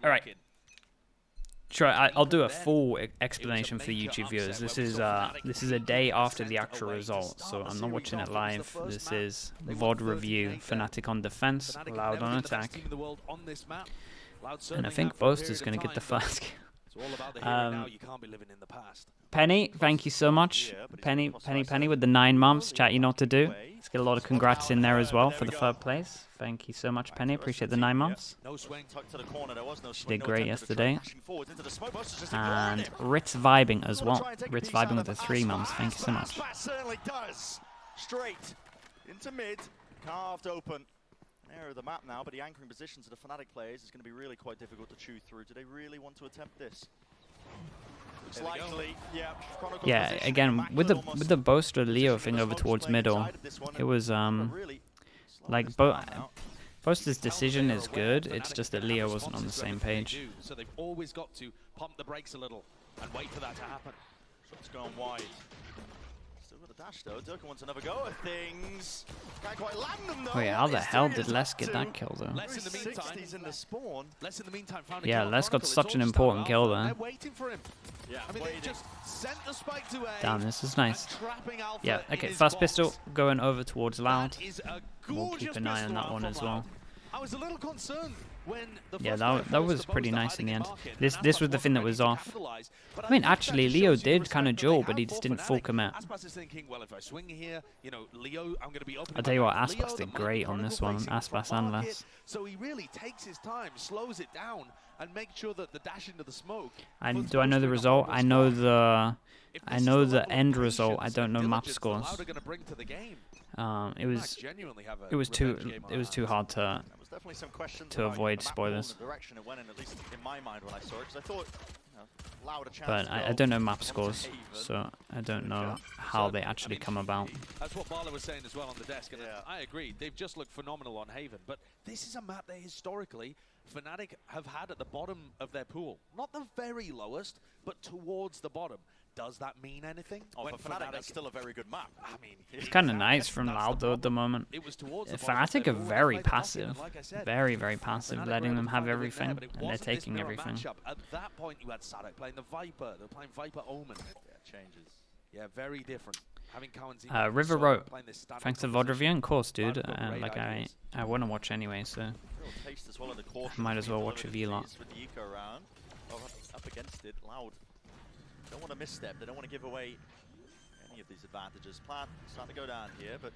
All right. Sure, I'll do a full explanation for the YouTube viewers. This is a day after the actual result, so I'm not watching it live. This is VOD review. Fnatic on defense, Loud on attack, and I think Boast is going to get the first. Penny, thank you so much. Penny with the 9 months. Chat, you know what to do. Let's get a lot of congrats in there as well for the 3rd place. Thank you so much, Penny. Appreciate the 9 months. She did great yesterday. And Ritz vibing as well. Ritz vibing with the 3 months. Thank you so much. Certainly does. Straight into mid, carved open. Area of the map now, but the anchoring positions of the Fnatic players is going to be really quite difficult to chew through. Do they really want to attempt this? It's likely, yeah. Again, with the Boast or Leo thing over towards middle, it was like Boast's decision is good. It's just that Leo wasn't on the same page. So they've always got to pump the brakes a little and wait for that to happen. Shots gone wide. Still got a dash though. Durka wants another go at things. Can't quite land them though. Wait, how the hell did Les get that kill though? Les in the meantime, found yeah, Les got such an important kill there. They're waiting for him. Yeah, I mean, they just sent the spike to A. Damn, this is nice. Yeah, okay, first pistol going over towards Loud. We'll keep an eye on that one as well. I was a little concerned when yeah, that was pretty nice in the end. This was the thing that was off. I mean, actually, Leo did kind of duel, but he just didn't full commit. I'll tell you what, Aspas did great on this one. Aspas and Les. So he really takes his time, slows it down, and makes sure that the dash into the smoke. And do I know the result? I know the end result. I don't know map scores. It was too hard to avoid spoilers. But I don't know map scores, so I don't know how they actually come about. That's what Barla was saying as well on the desk, and I agree. They've just looked phenomenal on Haven, but this is a map that historically Fnatic have had at the bottom of their pool. Not the very lowest, but towards the bottom. Does that mean anything? Oh, for Fnatic, that's still a very good map. I mean, it's kind of nice from Loud though at the moment. Fnatic are very passive, very passive, letting them have everything, and they're taking everything. At that point, you had Sadek playing the Viper. They're playing Viper Omen. Yeah, changes. Yeah, very different. River Road, thanks to VOD review, of course, dude. Like I want to watch anyway, so I might as well watch a V-lot. Up against it, Loud. Don't want to misstep. They don't want to give away any of these advantages. Plan starting to go down here, but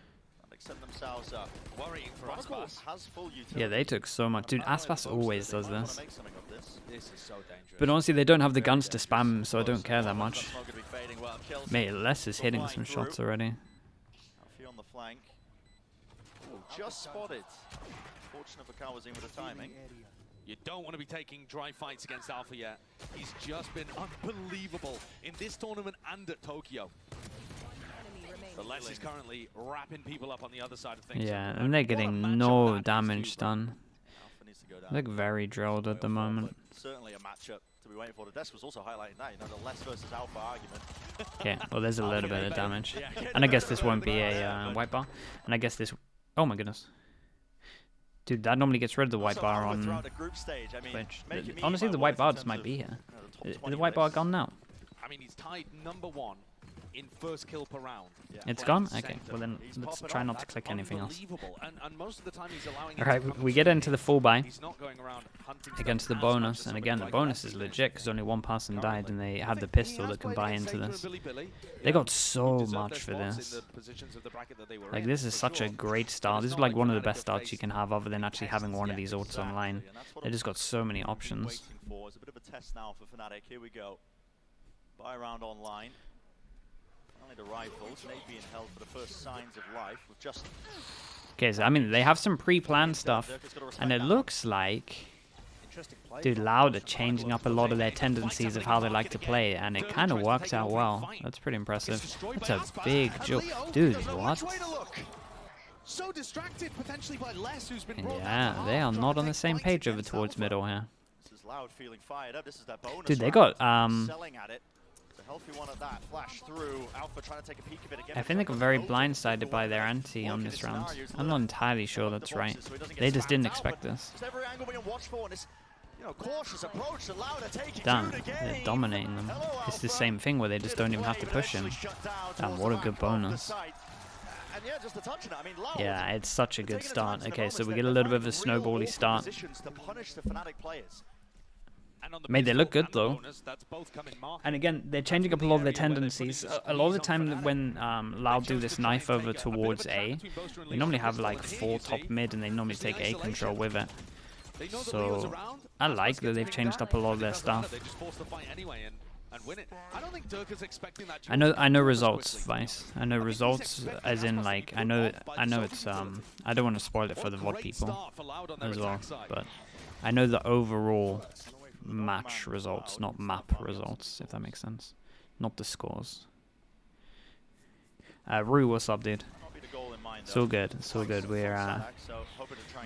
they set themselves up. Worrying for Aspas. Has full utility. Yeah, they took so much. Dude, Aspas always does this. This is so dangerous. But honestly, they don't have the guns to spam, so I don't care that much. Mate, Les is hitting some shots already. Alfie on the flank. Oh, just spotted. Fortunate for Kawazin with the timing. You don't want to be taking dry fights against Alpha yet. He's just been unbelievable in this tournament and at Tokyo. But Les is currently wrapping people up on the other side of things. Yeah, and they're getting no damage done. They look very drilled at the moment. Certainly a matchup to be waiting for. The desk was also highlighting that, you know, the Les versus Alpha argument. Yeah, well, there's a little bit of damage. And I guess this won't be a white bar. And I guess this... Oh my goodness. Dude, that normally gets rid of the white bar on Twitch. Honestly, the white bar just might be here. Is the white bar gone now? I mean, he's tied #1 in first kill per round. It's gone? Okay, well then let's try not to click anything else. Alright, we get into the full buy against the bonus, and again the bonus is legit because only one person died and they had the pistol that can buy into this. They got so much for this. Like, this is such a great start. This is like one of the best starts you can have other than actually having one of these ults online. They just got so many options. It's a bit of a test now for Fnatic. Here we go. Buy round online. Only the rifles, Nate being held for the first signs of life with just... Okay, so I mean, they have some pre-planned stuff, and it looks like... Dude, Loud are changing up a lot of their tendencies of how they like to play, and it kind of works out well. That's pretty impressive. It's a big joke. Dude, what? Yeah, they are not on the same page over towards middle here. Dude, they got, I think they got very blindsided by their anti on this round. I'm not entirely sure that's right. They just didn't expect this. cautious approach to Lauda taking Damn, they're dominating them. It's the same thing where they just don't even have to push him. Damn, what a good bonus. Yeah, it's such a good start. Okay, so we get a little bit of a snowbally start. Made they look good though. And again, they're changing up a lot of their tendencies. A lot of the time when Loud do this knife over towards A, they normally have like 4 top mid and they normally take A control with it. So I like that they've changed up a lot of their stuff. I know results, Vice. I know results as in like I know it's I don't want to spoil it for the VOD people as well, but I know the overall match results, not map results, if that makes sense. Not the scores. Rue, what's up, dude? It's all good. It's all good. We're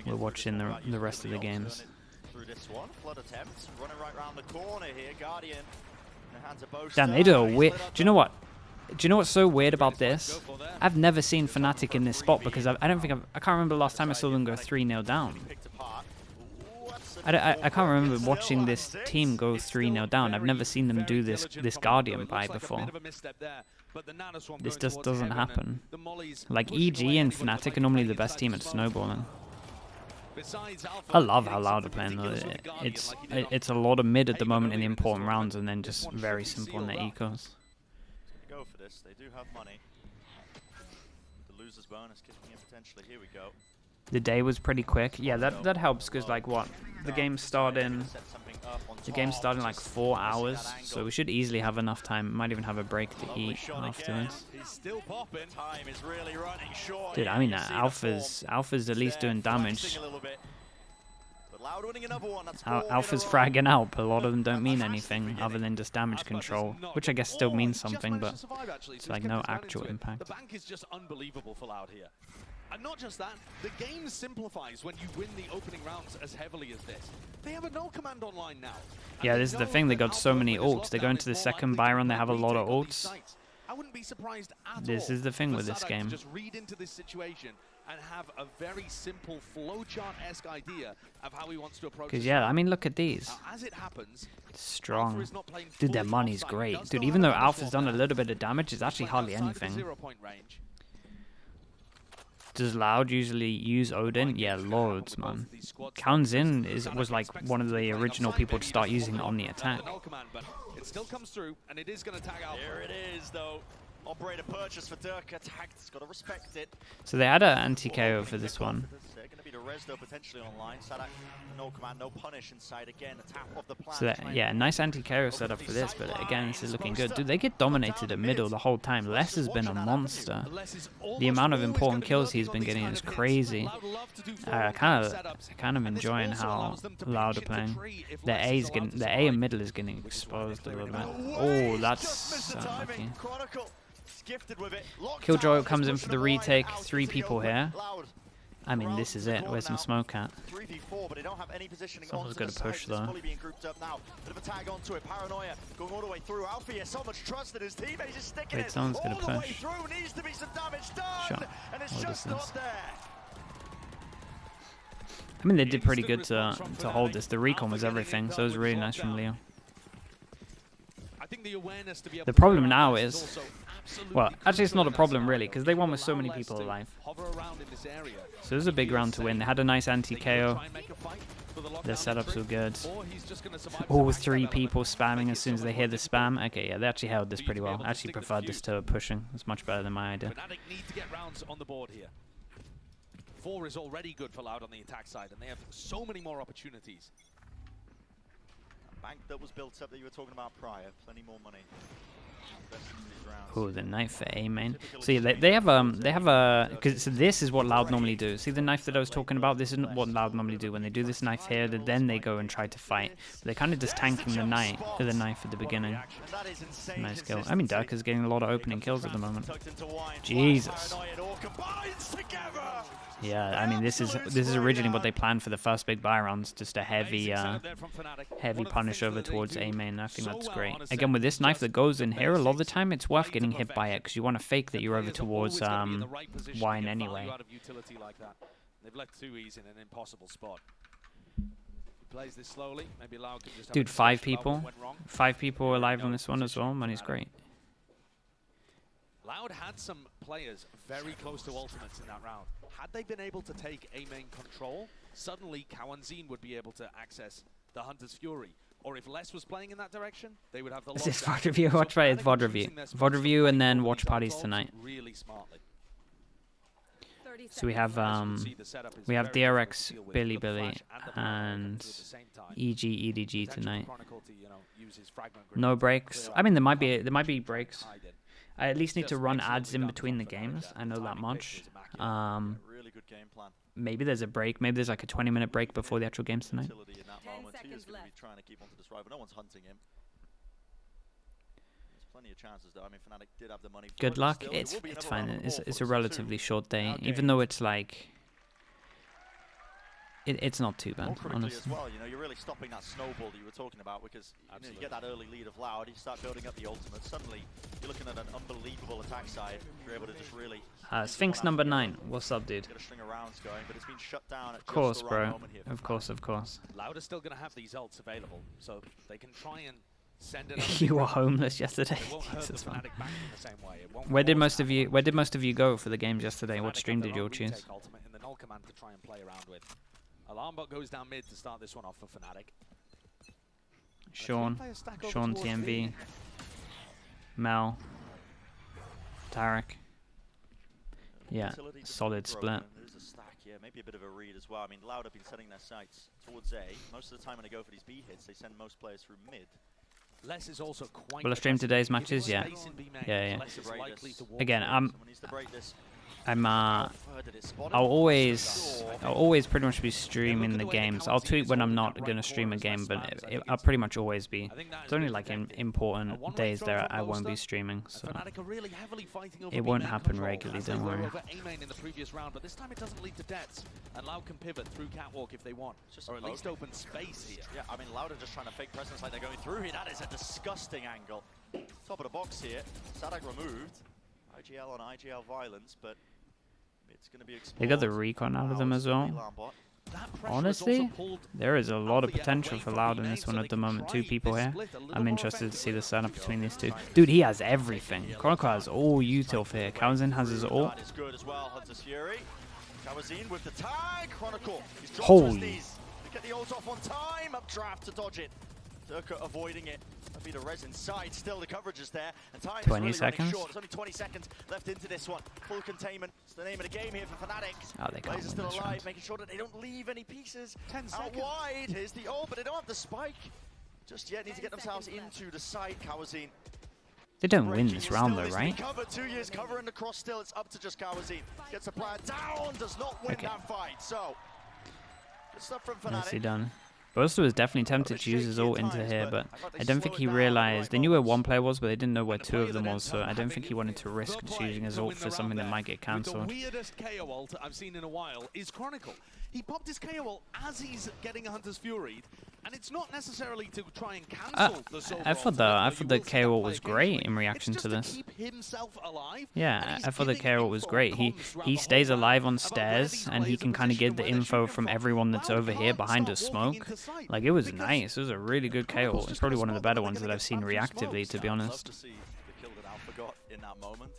watching the rest of the games. Damn, they do a weird. Do you know what? Do you know what's so weird about this? I've never seen Fnatic in this spot because I can't remember the last time I saw them go 3-0 down. I can't remember watching this team go 3-0 down. I've never seen them do this Guardian buy before. This just doesn't happen. Like EG and Fnatic are normally the best team at snowballing. I love how Loud are playing though. It's a lot of mid at the moment in the important rounds and then just very simple in their ecos. Go for this. They do have money. The loser's bonus kicking in potentially. Here we go. The day was pretty quick. Yeah, that helps because like what? The game started in like 4 hours, so we should easily have enough time. Might even have a break to eat afterwards. Dude, I mean, Alpha's at least doing damage. Alpha's fragging out, but a lot of them don't mean anything other than just damage control, which I guess still means something, but it's like no actual impact. The bank is just unbelievable for Loud here. And not just that, the game simplifies when you win the opening rounds as heavily as this. They have a no command online now. Yeah, this is the thing, they got so many ults. They go into the second buy run, they have a lot of ults. I wouldn't be surprised at all. This is the thing with this game. Just read into this situation and have a very simple flowchart-esque idea of how he wants to approach it. Because yeah, I mean, look at these. As it happens, strong. Dude, their money's great. Dude, even though Alpha's done a little bit of damage, it's actually hardly anything. Does Loud usually use Odin? Yeah, loads, man. Kaunzin was like one of the original people to start using it on the attack. It still comes through, and it is going to tag out. Here it is, though. Operator purchase for Dirk attacked. He's got to respect it. So they had an anti-KO for this one. Going to be the Resdo potentially online. Sadak, no command, no punish inside again. A tap of the plan. So that, yeah, nice anti-KO setup for this, but again, this is looking good. Dude, they get dominated at middle the whole time. Les has been a monster. The amount of important kills he's been getting is crazy. Kind of enjoying how Loud are playing. Their A and middle is getting exposed a little bit. Oh, that's unlucky. Killjoy comes in for the retake. 3 people here. I mean, this is it. Where's some smoke at? Someone's going to push though. Wait, someone's going to push. Shot. What distance? I mean, they did pretty good to hold this. The recon was everything, so it was really nice from Leo. The problem now is, well, actually it's not a problem really, because they won with so many people alive. So it was a big round to win. They had a nice anti-KO. Their setups were good. All 3 people spamming as soon as they hear the spam. Okay, yeah, they actually held this pretty well. I actually preferred this to pushing. It's much better than my idea. Fnatic need to get rounds on the board here. 4 is already good for Loud on the attack side, and they have so many more opportunities. Bank that was built up that you were talking about prior, plenty more money. Oh, the knife for A main. See, they have a because so this is what Loud normally do. See the knife that I was talking about. This isn't what Loud normally do. When they do this knife here, then they go and try to fight. But they're kind of just tanking the knife at the beginning. Nice kill. I mean, Dirk is getting a lot of opening kills at the moment. Jesus. Yeah, I mean, this is originally what they planned for the first big buy rounds, just a heavy punish over towards A main. I think that's great. Again, with this knife that goes in here, a lot of the time it's worth getting hit by it because you want to fake that you're over towards Wine anyway. They've left 2Es in an impossible spot. plays this slowly. Maybe Loud can just have Dude, a 5 discussion about what people. went wrong. 5 people alive on this one as well. Money's great. Loud had some players very close to ultimates in that round. Had they been able to take A main control, suddenly Kawanzin would be able to access the Hunter's Fury. Or if Les was playing in that direction, they would have the Is this lockdown. VOD review? Watch right, it's VOD review. VOD review and then watch parties tonight. Really smartly. So we have DRX, Billy, and EG, EDG tonight. No breaks. I mean, there might be breaks. I at least need to run ads in between the games. I know that much. Really good game plan. Maybe there's a break. Maybe there's like a 20-minute break before the actual games tonight. In that moment, he is going to be trying to keep onto this rival. No one's hunting him. There's plenty of chances though. I mean, Fnatic did have the money. Good luck. It's fine. It's a relatively short day, even though it's like. It's not too bad, honestly. As well, you know, you're really stopping that snowball that you were talking about because you, know, you get that early lead of Loud, you start building up the ultimate. Suddenly, you're looking at an unbelievable attack side. You're able to just really. Sphinx number 9. What's up, dude? Get a string of rounds going, but it's been shut down. At of course, just the right bro. moment here Of course, of course. Loud is still going to have these ults available, so they can try and send it. You were homeless yesterday. Jesus, man. Where did most of you go for the games yesterday? What stream did you all choose? In the null command to try and play around with. Alarm bot goes down mid to start this one off for Fnatic. Sean TMV, Mel, Tarek. Yeah, solid split. There's a stack, yeah, maybe a bit of a read as well. I mean, Loud have been setting their sights towards A. Most of the time when they go for these B hits, they send most players through mid. Les is also quite. Will I stream today's matches? Yeah. Yeah. Again, I'll always pretty much be streaming the games. I'll tweet when I'm not gonna stream a game, but I'll pretty much always be. It's only like in important days there I won't be streaming, so it won't happen regularly. Don't worry. In the previous round, but this time it doesn't lead to deaths, and Loud can pivot through catwalk if they want, or at least open space here. Yeah, I mean, Loud are just trying to fake presence like they're going through here. That is a disgusting angle. Top of the box here. Sadag removed. IGL on IGL violence, but it's going to be explored. They got the recon out of them as well. Honestly, there is a lot of potential for Loud in this one at the moment. 2 people here. I'm interested to see the setup between these 2. Dude, he has everything. Chronicle has all utility here. Kawanzin has his ult. That is good as well, Hunter's Fury. Kawanzin with the tag. Chronicle. Holy. Get the ult off on time. Updraft to dodge it. Durka avoiding it. That'll be the res inside. Still, the coverage is there. And time 20 is really seconds. short. There's only 20 seconds left into this one. Full containment. It's the name of the game here for Fnatic. Oh, they can't Blaze is win still this alive, round. making sure that they don't leave any pieces 10 out seconds. wide. Here's the ult, but they don't have the spike. Just yet need to get themselves into the side. Kawanzin. They don't win this round though, right? Covered 2 years covering the cross still. It's up to just Kawanzin. Gets the player down. Does not win that fight. So, good stuff from Fnatic. Nicely done. Boaster was definitely tempted to use his ult into here, but I don't think he realized. They knew where 1 player was, but they didn't know where 2 of them was, so I don't think he wanted to risk using his ult for something that might get cancelled. The weirdest KO ult I've seen in a while is Chronicle. He popped his KO ult as he's getting a Hunter's Fury, and it's not necessarily to try and cancel the solo I thought the KO ult was great in reaction to this. Keep himself alive, yeah, I thought the KO ult was great. He stays alive on stairs, and he can kind of get the info from everyone that's over here behind a smoke. Like, it was nice. It was a really good KO ult. It's probably one of the better ones that I've seen reactively, to be honest. Love to see the kill that Alpha got in that moment.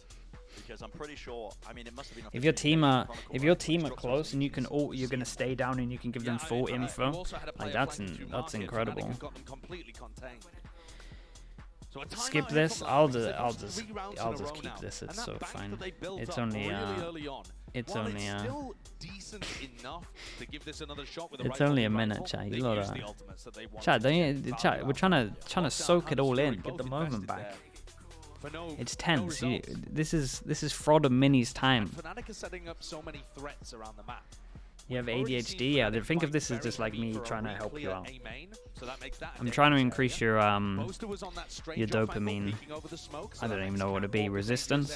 Because I'm pretty sure, I mean, it must have been. If your team are close and you can ult, you're gonna stay down and you can give them full info. Like, that's incredible. Skip this. I'll just keep this. It's so fine. It's only a minute, chat. You gotta chat. We're trying to soak it all in. Get the moment back. It's tense. This is Fraud of Mini's time. Fnatic is setting up so many threats around the map. You have ADHD. Yeah, think of this as just like me trying to help you out. I'm trying to increase your dopamine. I don't even know what to be. Resistance.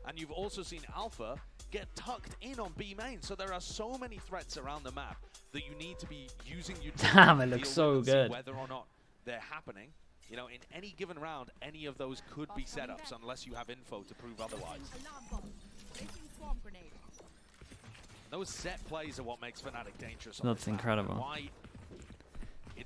And you've also seen Alpha get tucked in on B main, so there are so many threats around the map that you need to be using. Damn, it looks so good. Whether or not they're happening. You know, in any given round, any of those could be setups unless you have info to prove otherwise. Those set plays are what makes Fnatic dangerous. That's incredible.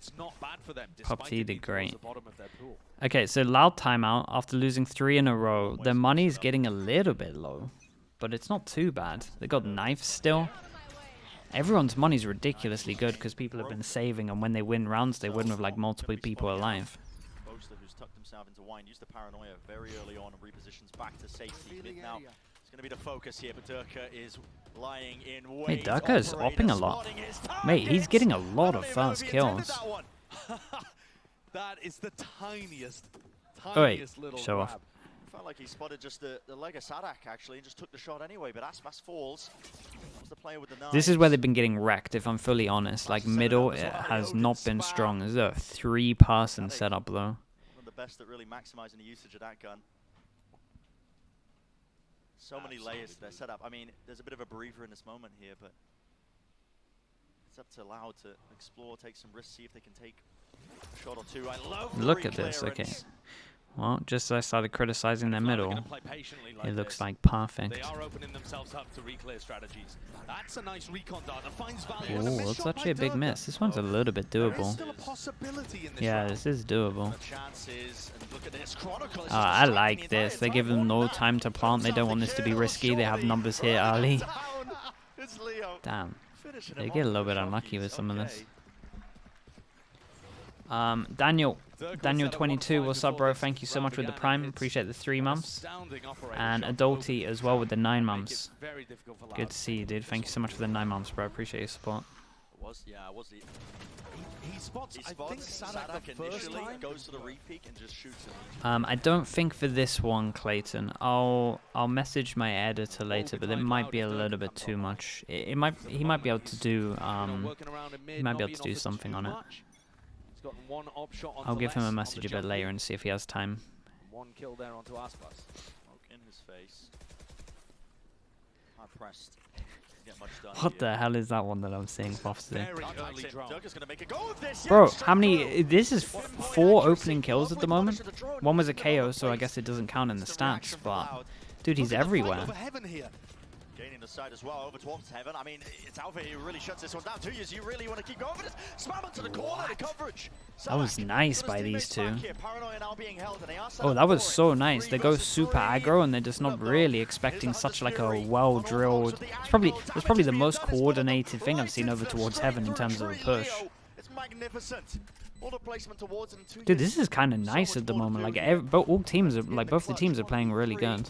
It's not bad for them. PUBG did great. The bottom of their pool. Okay, so Loud timeout. After losing 3 in a row, their money's getting a little bit low. But it's not too bad. They got knives still. Everyone's money's ridiculously good because people have been saving, and when they win rounds, they win with like multiple people alive. Who's tucked himself into wine, used the paranoia very early on and repositions back to safety. Mid now, it's going to be the focus here, but Durka is lying in wait. Mate, Durka is opping a lot. Mate, he's getting a lot of first kills. That is the tiniest little show grab. off. Felt like he spotted just the leg of Sadak actually and just took the shot anyway, but Aspas falls. The player with the this is where they've been getting wrecked, if I'm fully honest. Like, middle, it has not been strong. There's a 3-person setup, though. One of the best at really maximizing the usage of that gun. So many layers to their setup. I mean, there's a bit of a breather in this moment here, but it's up to Loud to explore, take some risks, see if they can take a shot or two. I love Look at this, okay. Well, just as I started criticizing their middle, it looks like perfect. They are opening themselves up to re-clear strategies. That's a nice recon dart that finds value. Oh, it's actually a big miss. This one's a little bit doable. Yeah, this is doable. I like this. They give them no time to plant. They don't want this to be risky. They have numbers here early. Damn. They get a little bit unlucky with some of this. Daniel22, what's up, bro? Thank you so much with the Prime. Appreciate the 3 months. And Adulty as well with the 9 months. Good to see you, dude. Thank you so much for the 9 months, bro. Appreciate your support. He spots, I think Sadak initially goes to the repeat and just shoots him. I don't think for this one, Clayton. I'll message my editor later, but it might be a little bit too much. He might be able to do something on it. I'll give him a message a bit later and see if he has time. One kill there onto Aspas. Smoke in his face. Hard pressed. What the hell is that one that I'm seeing Foster? This. Bro, how many? This is 4 opening kills at the moment. One was a KO, so I guess it doesn't count in the stats. But dude, he's everywhere. Gaining the side as well over towards Heaven. I mean, it's Alpha who really shuts this one down. 2 years, you really want to keep going for this. Spam into the corner, the coverage. That was nice by these two. Oh, that was so nice. They go super aggro and they're just not really expecting such like a well-drilled. It's probably the most coordinated thing I've seen over towards Heaven in terms of a push. It's magnificent. All the placement towards him. Dude, this is kind of nice at the moment. Like both the teams are playing really good.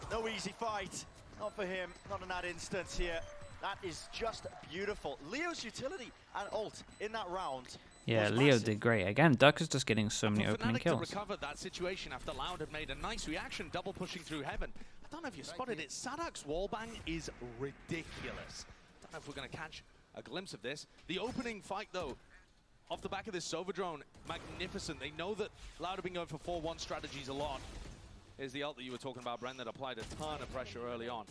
No easy fight. Not for him, not in that instance here. That is just beautiful. Leo's utility and ult in that round. Yeah, Leo did great. Again, Duck is just getting so many opening kills. Recovered that situation after Loud had made a nice reaction, double pushing through Heaven. I don't know if you spotted it. Sadak's wallbang is ridiculous. I don't know if we're going to catch a glimpse of this. The opening fight, though, off the back of this Sova drone, magnificent. They know that Loud have been going for 4-1 strategies a lot. Here's the ult that you were talking about, Bren, that applied a ton of pressure early on.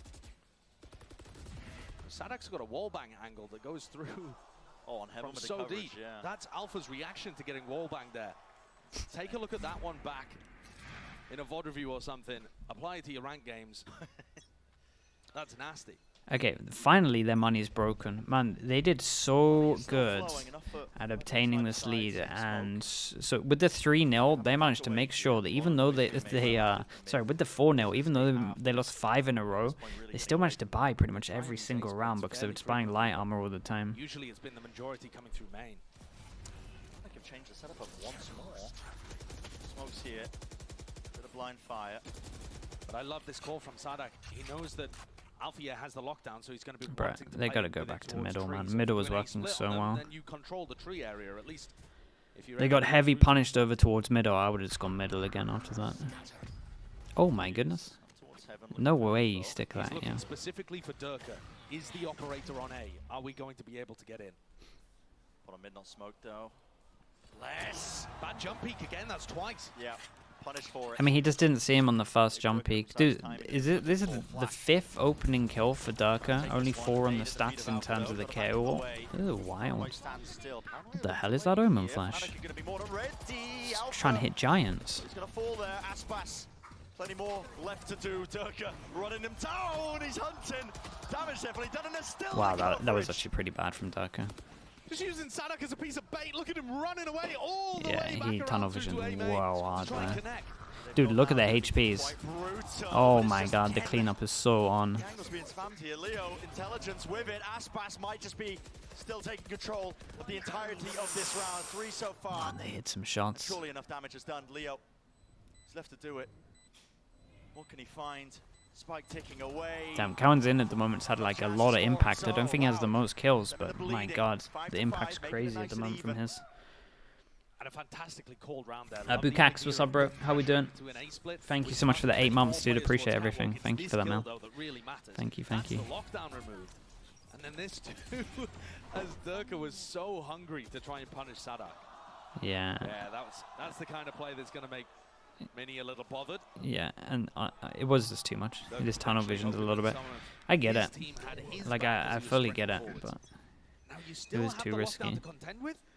Sadak's got a wallbang angle that goes through on Heaven from so deep. Yeah. That's Alpha's reaction to getting wallbang there. Take a look at that one back in a VOD review or something. Apply it to your rank games. That's nasty. Okay, finally their money is broken. Man, they did so good at obtaining this lead, and so with the 3-0, they managed to make sure that even though with the 4-0, even though they lost 5 in a row, they still managed to buy pretty much every single round because they were just buying light armor all the time. Usually it's been the majority coming through main. I think I've changed the setup up once more. Smokes here, bit of blind fire. But I love this call from Sadak. He knows that Alfia has the lockdown, so he's going to be. Bruh, they got to go back to middle, man. Middle was working so well. Then you control the tree area, at least. They got heavy punished over towards middle. I would have just gone middle again after that. Oh my goodness. No way you stick that, yeah. Specifically for Durka, is the operator on A? Are we going to be able to get in? On a mid not smoke though. Less. Bad jump peek again, that's twice. Yeah. Punished for it. I mean, he just didn't see him on the first jump peek. Dude, this is the 5th opening kill for Durka. Only 4 on the stats in terms of the KO. Ew, wild. What the hell is that Omen Flash? He's trying to hit giants. He's gonna fall there. Aspas. Plenty more left to do. Durka running him down. He's hunting. Damage definitely done, and there's still. Wow, that was actually pretty bad from Durka. Just using Sadak as a piece of bait. Look at him running away all the way back he around tunnel through vision to A main wow to hard try and there. connect. Dude, look at the HPs. Oh my god, the cleanup is so on. The angle's being spammed here. Leo, intelligence with it. Aspas might just be still taking control of the entirety of this round. 3 so far. Man, they hit some shots. Surely enough damage is done. Leo is left to do it. What can he find? Spike ticking away. Damn, Cowan's in at the moment's had like a lot of impact. I don't think he has the most kills, but my god, the impact's crazy at the moment from his. And a fantastically called round there. Bukax, what's up, bro? How we doing? Thank you so much for the 8 months, dude. Appreciate everything. Thank you for that, man. Thank you, thank you. Lockdown removed. And then this too, as Durka was so hungry to try and punish Sadak. Yeah. Yeah, that's the kind of play that's going to make Mini a little bothered. Yeah, and it was just too much. It just tunnel visioned a little bit. I get it. Like, I fully get it, but it was too risky.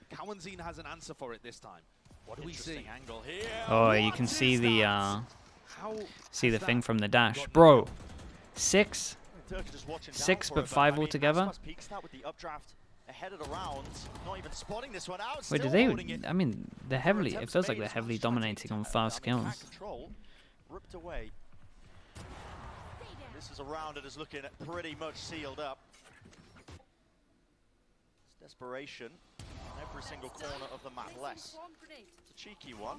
Cowanzine has an answer for it this time. What do we see? Angle here. Oh, you can see the thing from the dash, bro. 6 but 5 altogether. Wait, did they? I mean, they're heavily. It feels like they're heavily dominating on fast kills. Ripped away. This is a round that is looking pretty much sealed up. It's desperation. Every single corner of the map less. It's a cheeky one.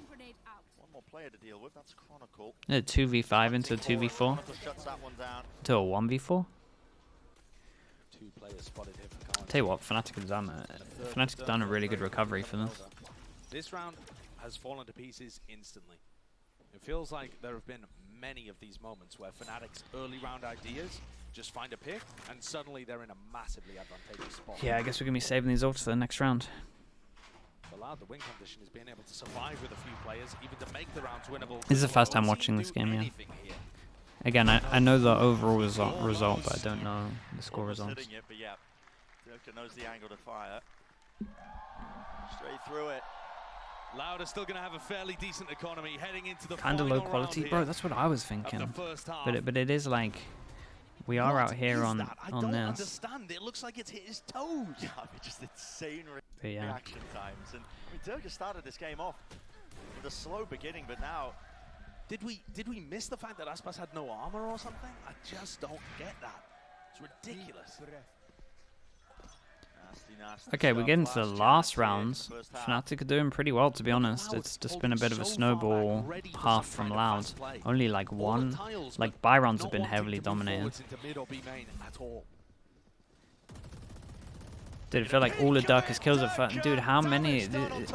One more player to deal with. That's Chronicle. 2v5 into a 2v4. To a 1v4. 2 players spotted here for Cowan. Tell you what, Fnatic have done it. Fnatic have done a really good recovery for this. This round has fallen to pieces instantly. It feels like there have been many of these moments where Fnatic's early round ideas just find a pick, and suddenly they're in a massively advantageous spot. Yeah, I guess we're going to be saving these ults for the next round. The win condition is being able to survive with a few players, even to make the rounds winnable. This is the first time watching this game, yeah. Again, I know the overall result, but I don't know the score results. But yeah, Durka knows the angle to fire. Straight through it. Loud is still going to have a fairly decent economy heading into the kind of low quality, bro. That's what I was thinking. But it is like we are out here on this. I don't understand. It looks like it's hit his toes. Yeah, I mean, just insane reaction times. And I mean, Durka started this game off with a slow beginning, but now. Did we miss the fact that Aspas had no armor or something? I just don't get that. It's ridiculous. Nasty okay, we're getting to the last rounds. Fnatic are doing pretty well, to be honest. It's just been a bit of a snowball half from Loud. Only like one. Like, Byron's have been heavily dominated. Dude, I feel like all of Durka's kills are fun. Dude, how many?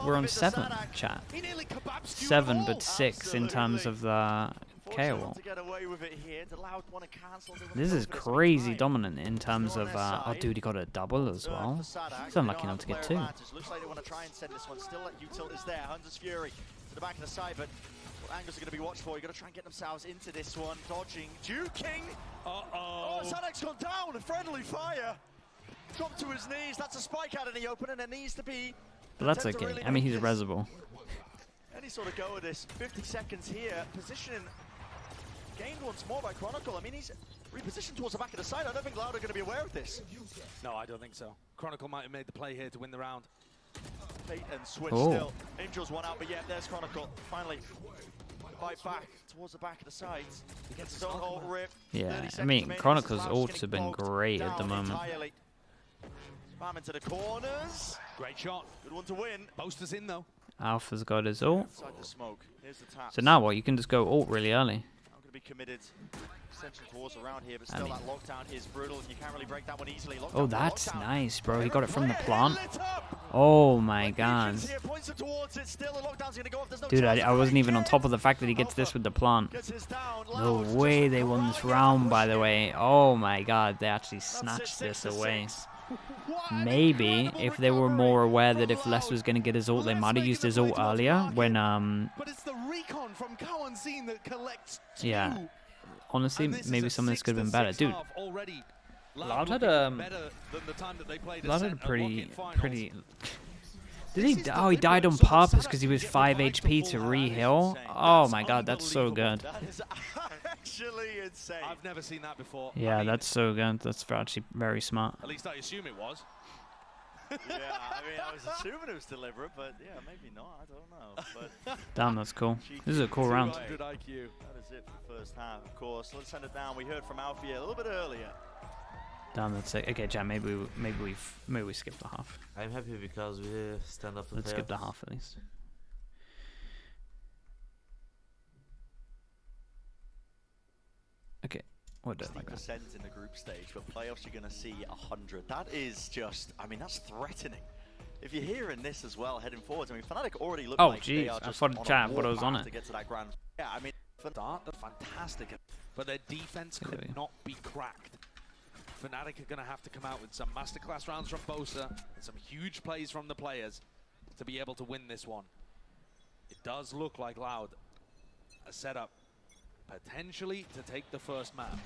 We're on 7, chat. 7, but 6 in terms of the KO. This is crazy dominant in terms of. Oh, dude, he got a double as well. He's unlucky not to get 2. Looks like they want to try and send this one. Still, Utilt is there. Hunter's Fury to the back of the side, but what angles are going to be watched for? You got to try and get themselves into this one. Dodging, duking. Oh, Sadak's gone down. A friendly fire. Dropped to his knees. That's a spike out in the open, and it needs to be. But that's okay. Really, I mean, he's reservable. Any sort of go at this. 50 seconds here. Position gained once more by Chronicle. I mean, he's repositioned towards the back of the side. I don't think Loud are going to be aware of this. No, I don't think so. Chronicle might have made the play here to win the round. Bait and switch still. Angel's one out, but yeah, there's Chronicle. Finally, fight back towards the back of the sides. He gets his own ult rip. Yeah, I mean, Chronicle's ults have been great at the moment. Spam into the corners. Great shot. Good one to win. Boaster's in though. Alpha's got his ult. The smoke. Here's the tap. So now what? You can just go ult really early. I'm going to be committed. Extension towards around here, but still that lockdown is brutal. You can't really break that one easily. Lockdown, oh, that's nice, bro. He got it from the plant. Oh my god. Dude, I wasn't even on top of the fact that he gets this with the plant. No way they won this round, by the way. Oh my god, they actually snatched this away. Maybe if they were more aware that if Les was going to get his ult, they might have used his ult earlier when But it's the recon from Cowanzine that collects 2. Yeah. Honestly, maybe some of this could have been better. Dude, Loud had a pretty Did he? Oh, he died on purpose because he was 5 HP to re-heal. Oh my god, that's so good. That is actually insane. I've never seen that before. Yeah, that's so good. That's actually very smart. At least I assume it was. Yeah, I mean, I was assuming it was deliberate, but yeah, maybe not. I don't know. But Damn, that's cool. This is a cool round. 200 IQ. That is it for the first half, of course. Let's send it down. We heard from Alfie a little bit earlier. Damn, that's it. Okay, Jam, maybe we skip the half. I'm happy because we stand up. Let's skip the half at least. Okay, what did like that? 60% in the group stage, but playoffs you're going to see 100. That is just, I mean, that's threatening. If you're hearing this as well, heading forwards, I mean, Fnatic already look like they are just I thought chat, but I was on it. To get to that grand. Yeah, I mean, Start are fantastic, but their defense could not be cracked. Fnatic are going to have to come out with some masterclass rounds from Bosa and some huge plays from the players to be able to win this one. It does look like Loud a setup potentially to take the first map.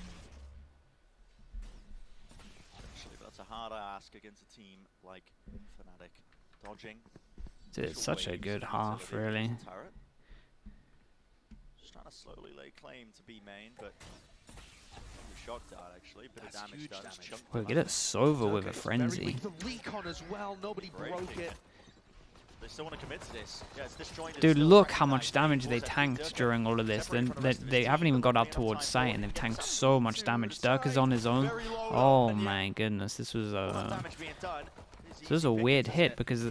Actually, that's a hard ask against a team like Fnatic. Dodging. Dude, it's such a good half, really. Just trying to slowly lay claim to be main, but shocked out actually. Bit of damage done. We'll get it Sova with a frenzy. The recon as well. Nobody broke it. They still want to commit to this. Yeah, it's disjointed. Dude, look how much damage they tanked during all of this. They haven't even got out towards site, and they've tanked so much damage. Dirk is on his own. Oh my goodness, this was a weird hit because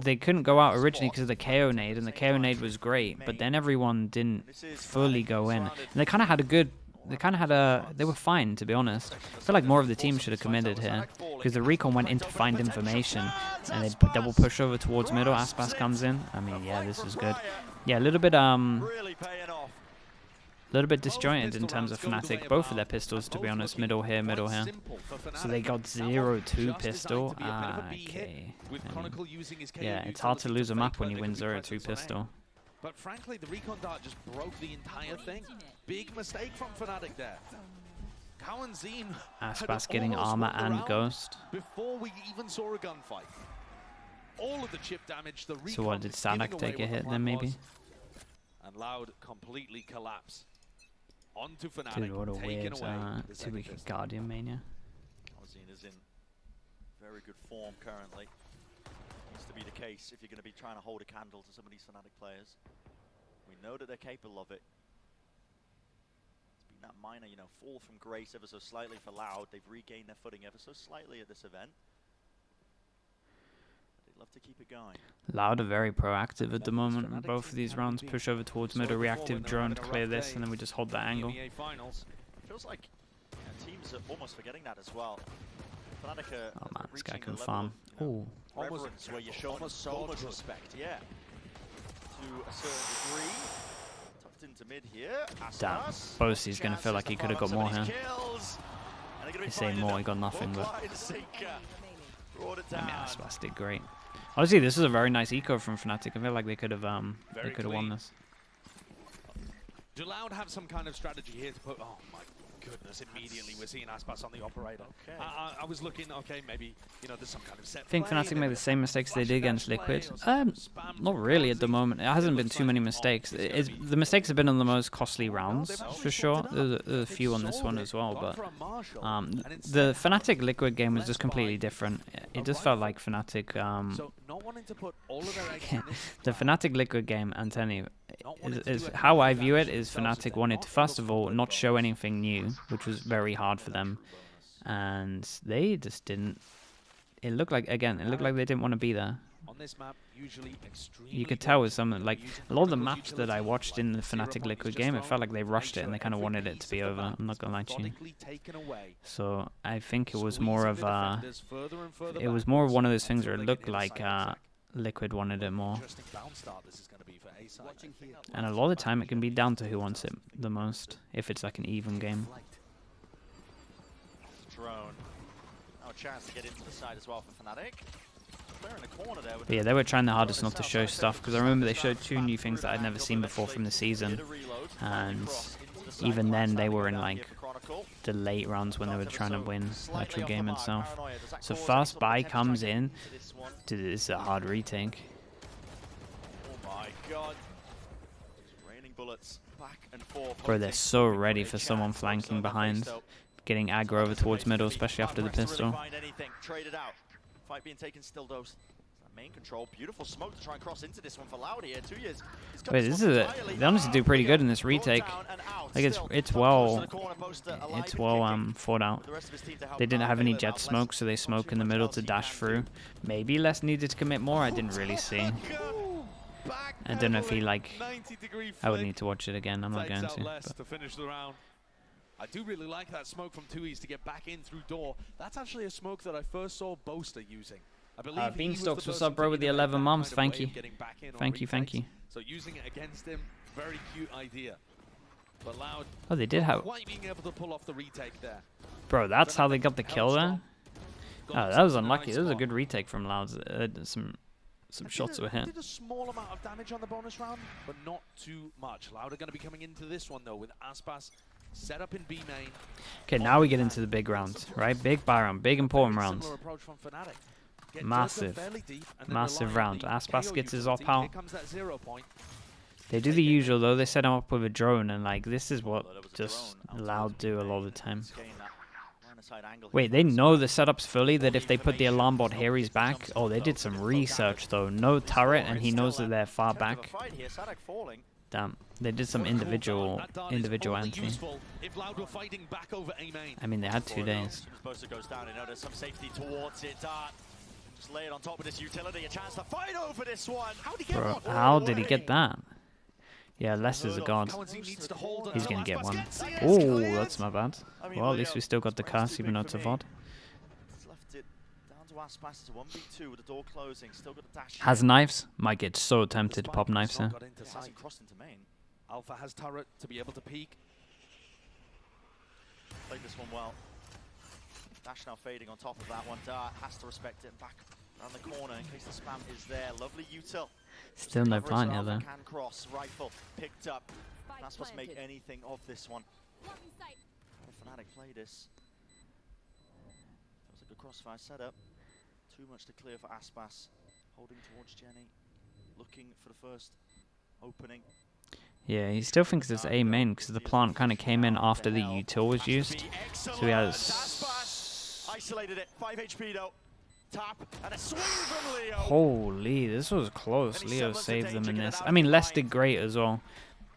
they couldn't go out originally because of the KO nade, and the KO nade was great, but then everyone didn't fully go in. And they kind of had a good. They were fine, to be honest. I feel like more of the team should have committed here, because the recon went in to find information, and they double push over towards middle. Aspas comes in. I mean, yeah, this is good. Yeah, a little bit disjointed in terms of Fnatic. Both of their pistols, to be honest. Middle here, middle here. So they got 0-2 pistol. Okay. Yeah, it's hard to lose a map when you win 0-2 pistol. But frankly, the recon dart just broke the entire thing. Big mistake from Fnatic there. Cow and Zine Aspas getting armor and ghost. Before we even saw a gunfight. All of the chip damage, the recon. So what, did Sanak take a hit then maybe? And Loud completely collapse. Onto Fnatic. Dude, what a weird 2-week Guardian mania. Zine is in very good form currently. Needs to be the case if you're going to be trying to hold a candle to some of these Fnatic players. We know that they're capable of it. It's been that minor, you know, fall from grace ever so slightly for Loud. They've regained their footing ever so slightly at this event. They'd love to keep it going. Loud are very proactive at the moment in both of these rounds. Push over towards middle, reactive drone to clear this, and then we just hold that angle. Feels like teams are almost forgetting that as well. Oh man, this guy can farm. Ooh. Reverence where you're showing so much respect, yeah. To a certain degree. Tucked into mid here. Damn, Bosie's gonna feel like he could have got more here. He's saying more, he got nothing, but I mean, Aspas did great. Honestly, this is a very nice eco from Fnatic. I feel like they could have won this. Do Loud have some kind of strategy here to put? Oh my goodness! Immediately we're seeing Aspas on the operator. Okay. I was looking. Okay, maybe there's some kind of set. I think Fnatic made the same mistakes they did against Liquid. Not really at the moment. It hasn't been too many mistakes. The mistakes have been on the most costly rounds for sure. There's a few on this one as well, but the Fnatic Liquid game was just completely different. It just felt like Fnatic. The Fnatic Liquid game, I'm telling you, is how I view it is Fnatic wanted to first of all not show anything new, which was very hard for them, and they just didn't. It looked like they didn't want to be there. You could tell with some, like a lot of the maps that I watched in the Fnatic Liquid game, it felt like they rushed it and they kind of wanted it to be over. I'm not gonna lie to you. So I think it was more of one of those things where it looked like Liquid wanted it more. And a lot of the time it can be down to who wants it the most, if it's like an even game. Drone. Now a chance to get into the side as well for Fnatic. Clear in the corner there. But yeah, they were trying their hardest not to show stuff, because I remember they showed 2 new things that I'd never seen before from the season, and even then they were in like the late rounds when they were trying to win the true game itself. So fast buy comes in. Dude, this is a hard retake. Oh my god. Raining bullets back and forth. Bro, they're so ready for someone flanking behind, getting aggro over towards middle, especially after the pistol. Fight being taken still, Dose. Main control, beautiful smoke to try and cross into this one for Loud here. 2 years. Wait, this is they honestly do pretty good in this retake. Like it's well thought out. They didn't have any jet smoke, so they smoke in the middle to dash through. Maybe Les needed to commit more. I didn't really see. I don't know if he like. I would need to watch it again. I'm not going to finish the round. I do really like that smoke from 2Es to get back in through door. That's actually a smoke that I first saw Boaster using. I believe Beanstalks, what's up, bro, with the 11 mums? Thank you. Thank you. So using it against him, very cute idea. But Loud, oh, they did have. quite being able to pull off the retake there. Bro, that's how they got the kill there. Oh, that was unlucky. That was a good retake from Loud. Some shots were hit. Did a small amount of damage on the bonus round, but not too much. Loud are going to be coming into this one though with Aspas set up in B main. Okay, now we get into the big round, right? Big buy round, big important round. Massive round. Aspas gets his op out. They do the usual though. They set him up with a drone, and like this is what just Loud do a lot of the time. Wait, they know the setups fully that if they put the alarm bot here, he's back. Oh, they did some research though. No turret, and he knows that they're far back. Damn, they did some individual anti. I mean, they had 2 days. Lay it on top of this utility, a chance to fight over this one. Bro, how did he get that? Yeah, Les is a god. He's gonna get one. Oh, that's my bad. Well, at least we still got the curse, even though it's a VOD. Has knives? Might get so tempted to pop knives here. Alpha has turret to be able to peek. Played this one well. Dash now fading on top of that one. Dart has to respect it. Back around the corner in case the spam is there. Lovely util. Still no plant here though. Can cross. Rifle picked up. That's supposed to make anything of this one. Fnatic play this. Feels like a crossfire setup. Too much to clear for Aspas. Holding towards Jenny. Looking for the first opening. Yeah, he still thinks it's A main because the plant kind of came in after the util was used. So he has. Isolated it. 5 HP though. Tap and a swing from Leo. Holy, this was close. Leo saved them in this. I mean, Les did great as well.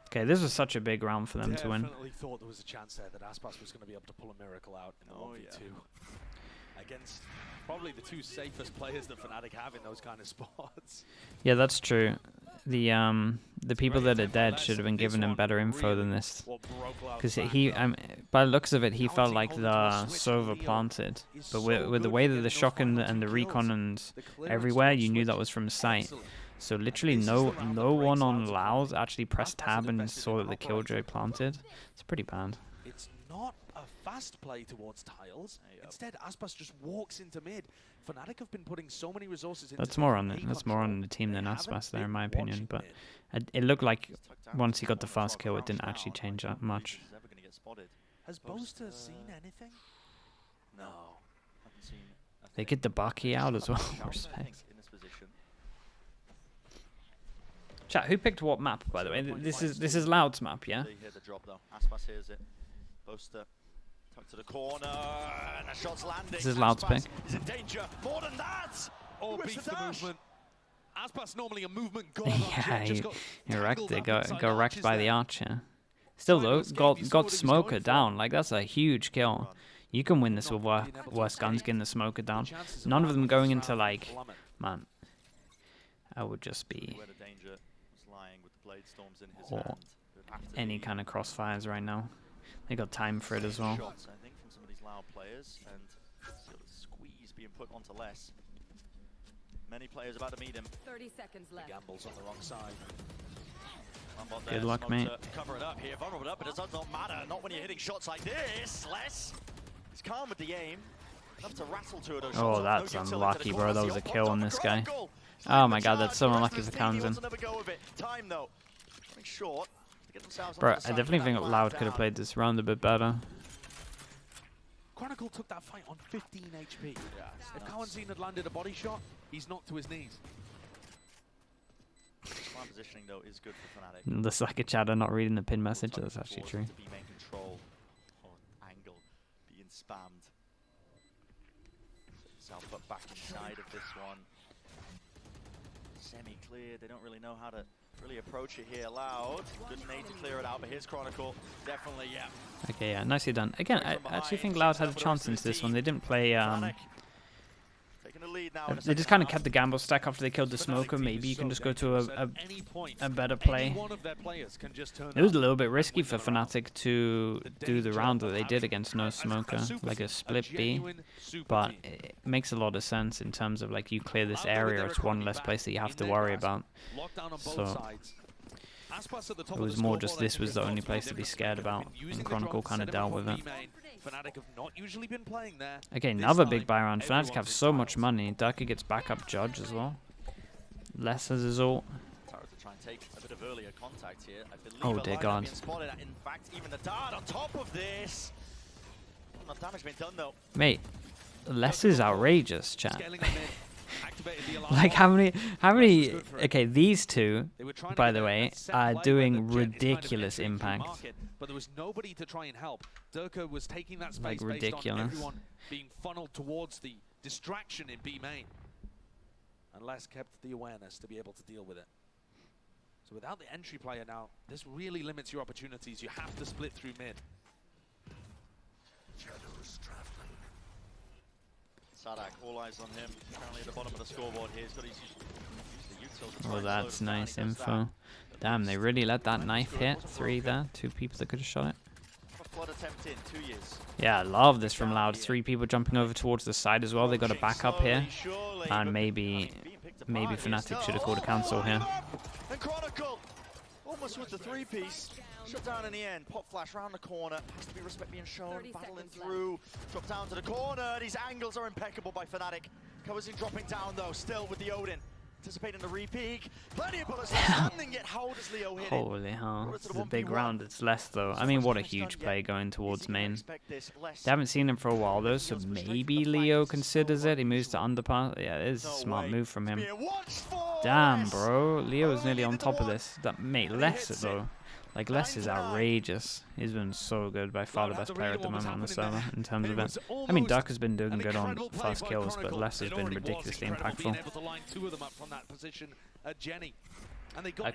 Okay, this was such a big round for them to win. Definitely thought there was a chance there that Aspas was going to be able to pull a miracle out in the 1v2 against probably the 2 safest players that Fnatic have in those kind of spots. Yeah, that's true. The people that are dead should have been given him better info than this, because he, by the looks of it, he felt like the Sova planted, but with the way that the shock and the recon and everywhere, you knew that was from sight. So literally no one on Loud actually pressed tab and saw that the Killjoy planted. It's pretty bad. It's not a fast play towards tiles. Instead, Aspas just walks into mid. Fnatic have been putting so many resources into that's more on the team than Aspas there, in my opinion. But it looked like once he got the fast kill, it didn't actually change that much. Has Boaster seen anything? No. They get the Baki out as well. Respect. Chat, who picked what map, by the way? This is Loud's map, yeah? They hear the drop though. Aspas hears it. Boaster tucked to the corner, and a shot's landing. This is Loud's pick. Is in danger. More than that. Oh, beats the movement. Aspas normally a movement god. Yeah, he wrecked it. Got wrecked by the archer. Still though, got Smoker down. Like that's a huge kill. You can win this with worse guns getting the Smoker down. None of them going into like, man. I would just be. Or any kind of crossfires right now. They got time for it as well. I think from some of these Loud players, and squeeze being put onto less. Many players about to meet him. 30 seconds left. Gambles on the wrong side. Good luck, mate. Cover it up here, vulnerable up, but it does not matter. Not when you're hitting shots like this. Less. He's calm with the aim. Enough to rattle 2 of those shots. Oh, that's unlucky, bro. That was a kill on this guy. Oh my god, that's so unlucky for Townsend. Bro, I definitely think Loud could have played this round a bit better. Chronicle took that fight on 15 HP. Yeah, if Cowanzine had landed a body shot, he's knocked to his knees. Smart positioning though is good for Fnatic. Looks like a chatter not reading the pin message. That's actually true. Control angle being spammed. South put back inside of this one. Semi-clear, they don't really know how to really approach it here. Loud, good nade to clear it out, but here's Chronicle. Definitely, yeah. Okay, yeah, nicely done. Again, I actually think Loud had a chance into this one. They didn't play... they just kind of kept the gamble stack after they killed the smoker. Maybe you can just go to a better play. It was a little bit risky for Fnatic to do the round that they did against no smoker, like a split B, but it makes a lot of sense in terms of like you clear this area, it's one less place that you have to worry about. So it was more just this was the only place to be scared about, and Chronicle kind of dealt with it. Fnatic have not usually been playing there. Okay, another big buy round. Fnatic have so much money. Durka gets backup Judge as well. Less as his ult. Oh dear God. In fact, even the dart on top of this. Not damage being done though. Mate, less is outrageous, chat. Like how many okay, these two, by the way, are doing ridiculous impact. But there was nobody to try and help. Durka was taking that space like based ridiculous. on everyone being funneled towards the distraction in B main. And Les kept the awareness to be able to deal with it. So without the entry player now, this really limits your opportunities. You have to split through mid. Sadak, all eyes on him. Currently at the bottom of the scoreboard here. He's got his Oh, that's nice info. Damn, they really let that knife hit. 3 there. 2 people that could have shot it. Flood attempt in 2 years. Yeah, I love this from Loud. 3 people jumping over towards the side as well. They got a backup here. And maybe Fnatic should have called a cancel here. And Chronicle almost with the 3-piece. Shut down in the end. Pop flash round the corner. Has to be respect being shown. Battling through. Drop down to the corner. These angles are impeccable by Fnatic. Covers in dropping down though. Still with the Odin. Anticipating the re-peek. Plenty of bullets standing, yet how does Leo hit it? Holy hell. This is a big round. It's less though. I mean, what a huge play going towards main. They haven't seen him for a while though, so maybe Leo considers it. He moves to underpass. Yeah, it is a smart move from him. Damn, bro. Leo's nearly on top of this. Mate, less though. Like, Les is outrageous. He's been so good, by far the best player at the moment on the server in terms of it. I mean, Duck has been doing good on fast kills, but Les has been ridiculously impactful.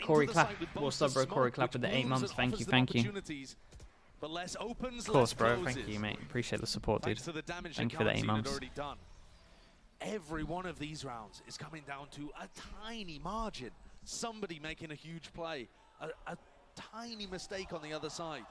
Corey Clapp, what's up, bro? Corey Clapp with the 8 months. Thank you, thank you. Of course, bro. Thank you, mate. Appreciate the support, dude. Thank you for the 8 months. Every one of these rounds is coming down to a tiny margin. Somebody making a huge play. A tiny mistake on the other side.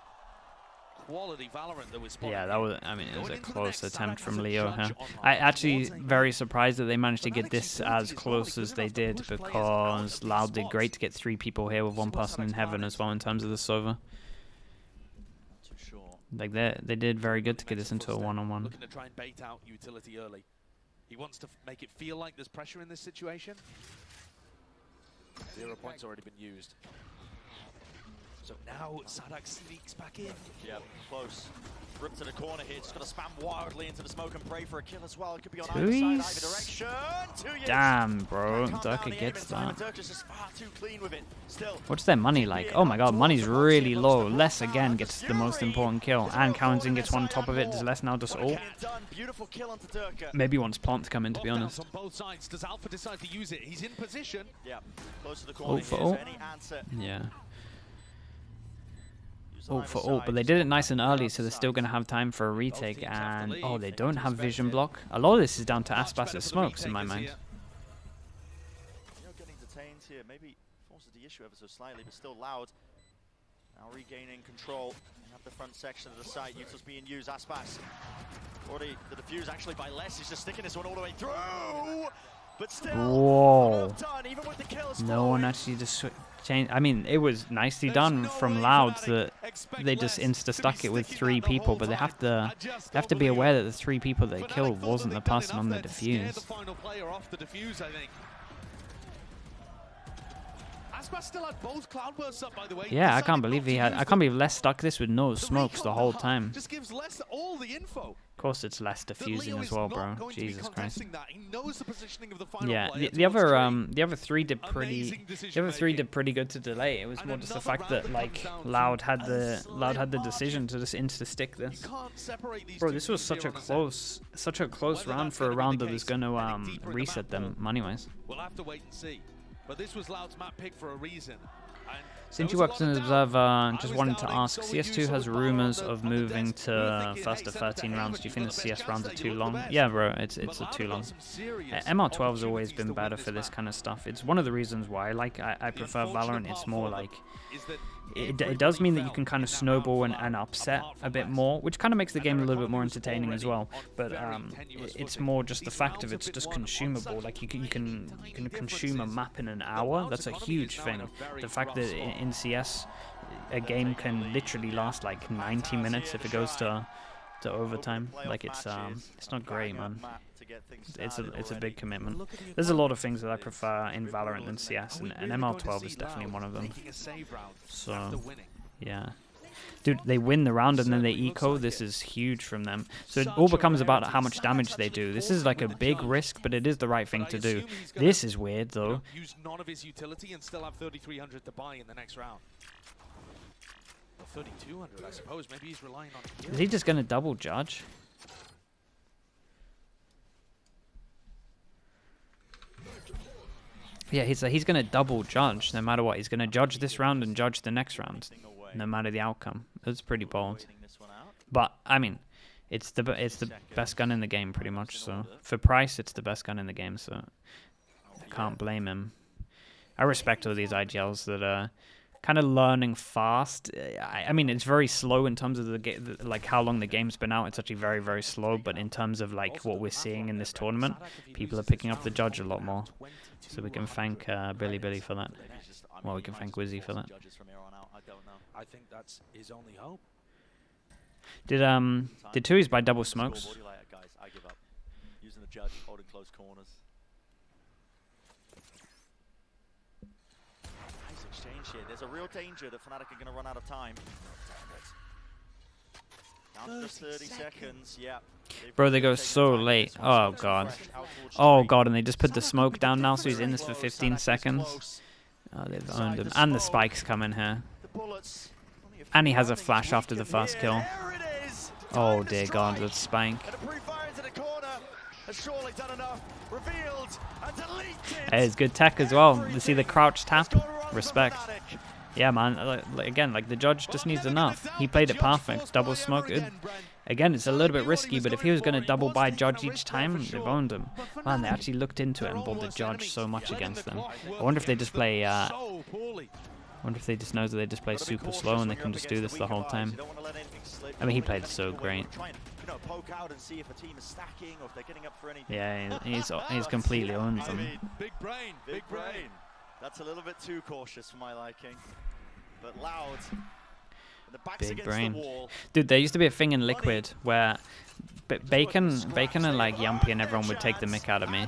Quality Valorant that was spotted. Yeah, that was, I mean, it was a close attempt from Leo here. I actually very surprised that they managed to get this as close as they did, because Loud did great to get 3 people here with 1 person in heaven as well in terms of the Sova. Like they did very good to get this into a one-on-one. Looking to try and bait out utility early. He wants to make it feel like there's pressure in this situation. 0 points already been used. So now Sadak sneaks back in. Yep, close. Rip to the corner here. Just got to spam wildly into the smoke and pray for a kill as well. It could be on either side, either direction. Damn, bro. Durka gets that. Durka's just far too clean with it. Still. What's their money like? Oh my god, money's really low. Les again gets the most important kill. And Kalenjin gets one on top of it. Does Les now just ult? Maybe wants Plant to come in, to be honest. On both sides. Does Alpha decide to use it? He's in position. Yeah, close to the corner. Ult for ult? Yeah. Ult for ult, but they did it nice and early, so they're still going to have time for a retake. And oh, they don't have vision block. A lot of this is down to Aspas's smokes in my mind. Getting detained here, maybe forces the issue ever so slightly, but still Loud. Now regaining control. We have the front section of the site. Util's being used. Aspas. Already the defuse actually by Les. He's just sticking this one all the way through. But still, whoa. Done, even with the kills no one actually just changed. I mean, it was nicely done from Loud that they just insta-stuck it with 3 people, but they have to be aware that the 3 people they killed wasn't the person on the defuse. Aspas still had both cloudbursts up, by the way. Yeah, I can't believe he had. I can't believe Les stuck this with no smokes the whole time. Just gives Les all the info. Of course, it's less diffusing as well, bro. Jesus Christ. He knows the positioning of the final Yeah, player the other towards three did pretty. The other three did pretty good to delay. It was more just the fact that like Loud had the decision to just insta stick this. Bro, this was such a close round for a round that was going to reset them money wise. We'll have to wait and see. But this was Loud's map pick for a reason. Since you worked in Observer, just wanted to ask, CS2 has rumors of moving to first to 13 rounds. Do you think the CS rounds are too long? Yeah, bro, it's too long. MR12 has always been better for this kind of stuff. It's one of the reasons why I prefer Valorant. It's more like it does mean that you can kind of snowball and upset a bit more, which kind of makes the game a little bit more entertaining as well. But it's more just the fact of it's just consumable. Like you can consume a map in an hour. That's a huge thing. The fact that in CS a game can literally last like 90 minutes if it goes to overtime. Like it's not great, man. It's a big commitment. There's a lot of things that I prefer in Valorant than CS, and ML12 is definitely one of them. So yeah, dude, they win the round and then they eco. This is huge from them. So it all becomes about how much damage they do. This is like a big risk, but it is the right thing to do. This is weird though. Use none of his utility and still have 3,300 to buy in the next round. 3,200, I suppose. Maybe he's relying on. Is he just gonna double judge? Yeah, he's gonna double judge no matter what. He's gonna judge this round and judge the next round, no matter the outcome. That's pretty bold. But I mean, it's the best gun in the game, pretty much. So for price, it's the best gun in the game. So I can't blame him. I respect all these IGLs that are kind of learning fast. I mean, it's very slow in terms of like how long the game's been out. It's actually very, very slow. But in terms of like what we're seeing in this tournament, people are picking up the judge a lot more. So we can thank Billy for that. Well, we can thank Wizzy for that. I think that's his only hope. Did Tui's buy double smokes? I give up. Using the judge, holding close corners. Nice exchange here. There's a real danger that Fnatic are going to run out of time. Down to just 30 seconds. Yeah. Bro, they go so late. Oh god. Oh god, and they just put the smoke down now, so he's in this for 15 seconds. Oh, they've owned him. And the spikes come in here. And he has a flash after the first kill. Oh dear god, the spike. Hey, it's good tech as well. You see the crouch tap? Respect. Yeah, man. Again, like the judge just needs enough. He played it perfect. Double smoke. Again, it's a little bit risky, but if he was going to double buy judge each time, they've owned him. Man, they actually looked into it and bought the judge so much against them. I wonder if they just play. I wonder if they just know that they just play super slow and they can just do this the whole time. I mean, he played so great. Yeah, he's completely owned them. Big brain. That's a little bit too cautious for my liking. But Loud. Big brain. Dude, there used to be a thing in Liquid where Bacon and like Yumpy and everyone would take the mick out of me.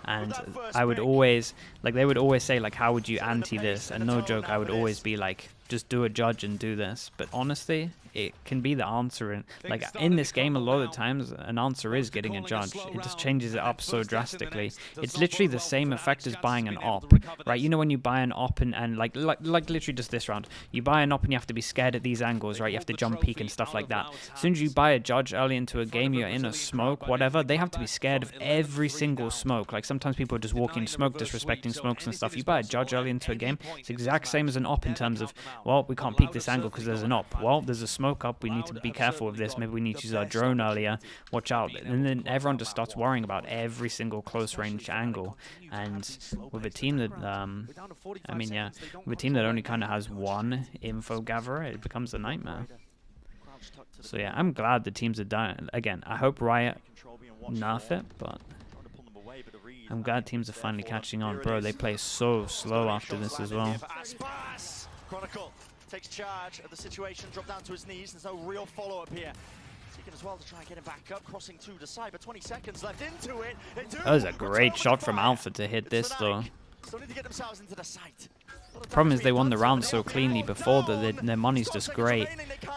And I would always, like, they would always say, like, how would you anti this? And no joke, I would always be like, just do a judge and do this. But honestly, it can be the answer. And like in this game, a lot of times, an answer is getting a judge. It just changes it up so drastically. It's literally the same effect as buying an op, right? You know when you buy an op and like literally just this round, you buy an op and you have to be scared at these angles, right? You have to jump peek and stuff like that. As soon as you buy a judge early into a game, you're in a smoke, whatever, they have to be scared of every single smoke. Like sometimes people are just walking smoke, disrespecting smokes and stuff. You buy a judge early into a game, it's the exact same as an op in terms of, well, we can't peek this angle because there's an op. Well, there's a smoke up. We need to be careful of this. Maybe we need to use our drone earlier. Watch out. And then everyone just starts worrying about every single close range angle. And with a team that, I mean, yeah, with a team that only kind of has one info gatherer, it becomes a nightmare. So yeah, I'm glad the teams are done. Again, I hope Riot nerf it, but I'm glad teams are finally catching on. Bro, they play so slow after this as well. Chronicle takes charge of the situation, drop down to his knees. There's no real follow-up here. Seeking as well to try and get him back up, crossing to the side, but 20 seconds left into it. That was a great shot from Alpha to hit this, though. Still need to get themselves into the site. Problem is they won the round so cleanly before that their money's just great.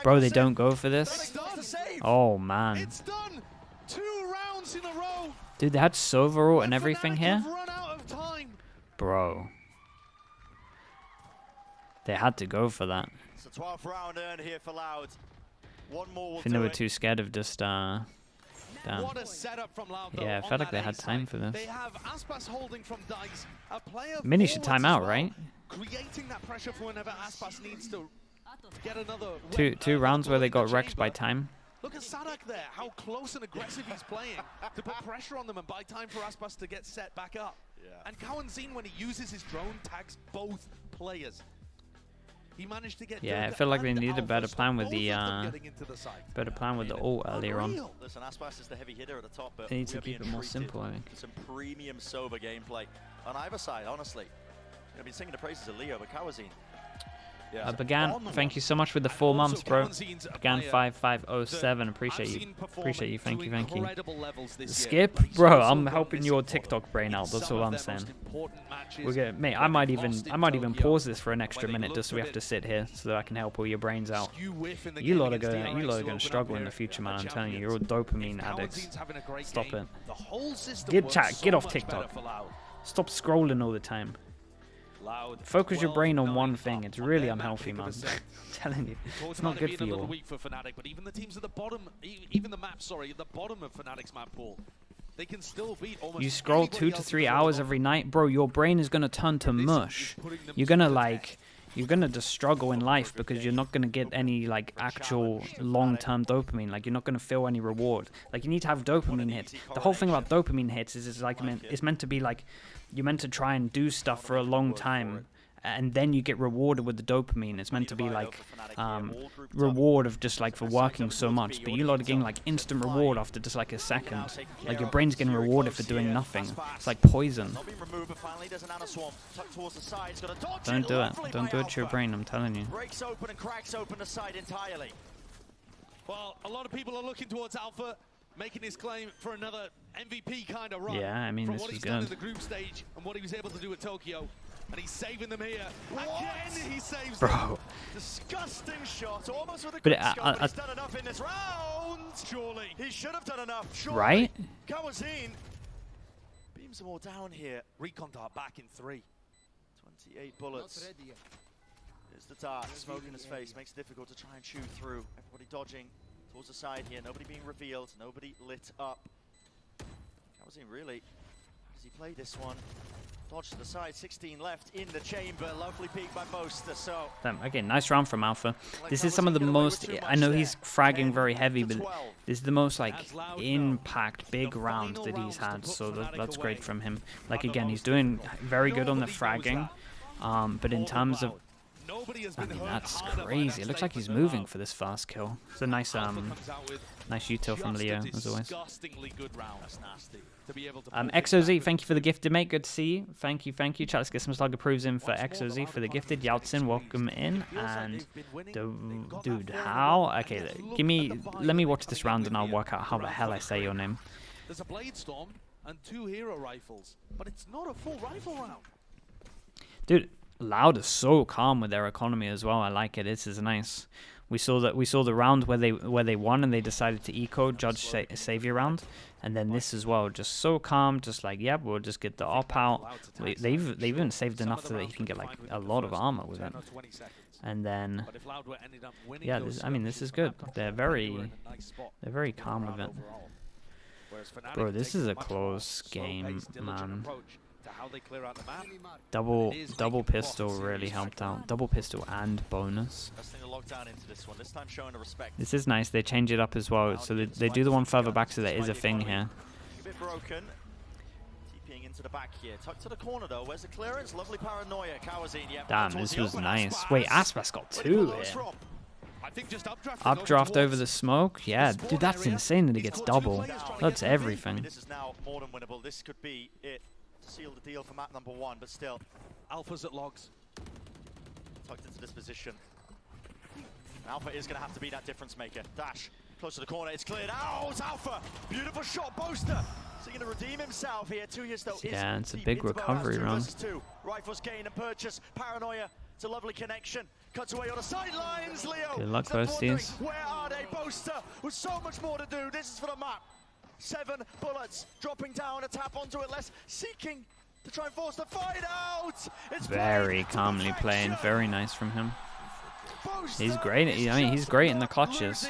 Bro, they don't go for this? Oh, man. It's done. 2 rounds in a row. Dude, they had Sovereign and everything here? Bro. They had to go for that. It's a 12th round earned here for Loud. One more I think they were too scared of just, damn. What a setup from Loud, Yeah, I felt like they had time for this. They have Aspas holding from Dice. A player Mini should time out, right? Creating that pressure for whenever Aspas needs to get another Two rounds where they got wrecked by time. Look at Sadak there, how close and aggressive he's playing to put pressure on them and buy time for Aspas to get set back up. Yeah. And Cowanzine, when he uses his drone, tags both players. He managed to get I feel like they needed a better plan with the ult earlier on. Listen, Aspas is the heavy hitter at the top, but They need to keep it more simple, I think. Some premium sober gameplay on either side, honestly. I've been singing the praises of Leo, but Cowanzine. Yeah. Began, thank you so much for the 4 months, bro. Began 5507, appreciate you. Appreciate you, thank you, thank you. Skip, bro, I'm helping your TikTok brain out, that's all I'm saying. We're gonna, mate, I might even pause this for an extra minute just so we have to sit here so that I can help all your brains out. You lot are gonna struggle in the future, man, I'm telling you, you're all dopamine addicts. Stop it. Get off TikTok. Stop scrolling all the time. Focus your brain on one thing. It's really unhealthy, man. I'm telling you, it's not good for you all. For Fnatic, but even the teams at the bottom, even the map, sorry, at the bottom of Fnatic's map pool, they can still beat almost. You scroll 2 to 3 hours every night, bro. Your brain is gonna turn to mush. You're gonna just struggle in life because you're not gonna get any like actual long-term dopamine. Like you're not gonna feel any reward. Like you need to have dopamine hits. The whole thing about dopamine hits is it's meant to be like you're meant to try and do stuff for a long time, and then you get rewarded with the dopamine. It's meant to be like reward of just like for working so much, but you lot are getting like instant reward after just like a second. Like your brain's getting rewarded for doing nothing. It's like poison. Don't do it. Don't do it to your brain, I'm telling you. Breaks open and cracks open the side entirely. Well, a lot of people are looking towards Alpha, making his claim for another MVP kind of run. Yeah, I mean, from this what was he's done good. in the group stage and what he was able to do at Tokyo. And he's saving them here. Again, he saves them. Disgusting shot, almost with a But quick scope, but he's done enough in this round. Surely. He should have done enough, surely. Right? Cowanzine beams them all down here. Recon dart back in 3. 28 bullets. Here's the dart, smoke in his face, makes it difficult to try and chew through. Everybody dodging towards the side here, nobody being revealed, nobody lit up. Cowanzine really, does he play this one? Dodge to the side, 16 left in the chamber, lovely peek by Boaster, so... Again, nice round from Alpha. This is some of the most, I know he's fragging very heavy, but this is the most like impact big round that he's had, so that's great from him. Like again, he's doing very good on the fragging, but in terms of, I mean, that's crazy. It looks like he's moving for this fast kill. It's a nice nice util from Leo, as always. XOZ, thank you for the gifted, mate. Good to see you. Thank you, thank you. Chat, let's get some slug approves in for XOZ for the gifted. Yaltsin, welcome in. And dude, how? Okay, let me watch this round and I'll work out how the hell I say your name. There's a Blade Storm and 2 hero rifles, but it's not a full rifle round. Dude, Loud is so calm with their economy as well. I like it. This is nice. We saw the round where they won and they decided to eco judge savior round, and then this as well, just so calm, just like, yeah, we'll just get the op out. They've even saved enough so that he can get like a lot of armor with it. And then yeah, I mean, this is good. They're very calm with it. Bro, this is a close game, man. Double pistol really helped out. Double pistol and bonus. This is nice. They change it up as well, so they do the one further back, so there is a thing here. A bit broken. TPing into the back here. Tucked to the corner though. Where's the clearance? Lovely paranoia. Cowanzine, yeah. Damn, this was nice. Wait, Aspas got 2 here. I think just Updraft over the smoke? Yeah, dude, that's insane that he gets double. That's everything. I mean, this is now more than winnable. This could be it. Seal the deal for map number 1, but still. Alpha's at logs. Tucked into this position. Alpha is going to have to be that difference maker. Dash, close to the corner, it's cleared out, Alpha! Beautiful shot, Boaster! So going to redeem himself here. 2 years though. Yeah, it's a big recovery run. Rifles gain and purchase. Paranoia. It's a lovely connection. Cuts away on the sidelines, Leo. Good luck, Boasties. Where are they? Boaster with so much more to do. This is for the map. 7 bullets. Dropping down, a tap onto it less. Seeking to try and force the fight out. It's very calmly playing. Very nice from him. He's great. I mean, he's great in the clutches.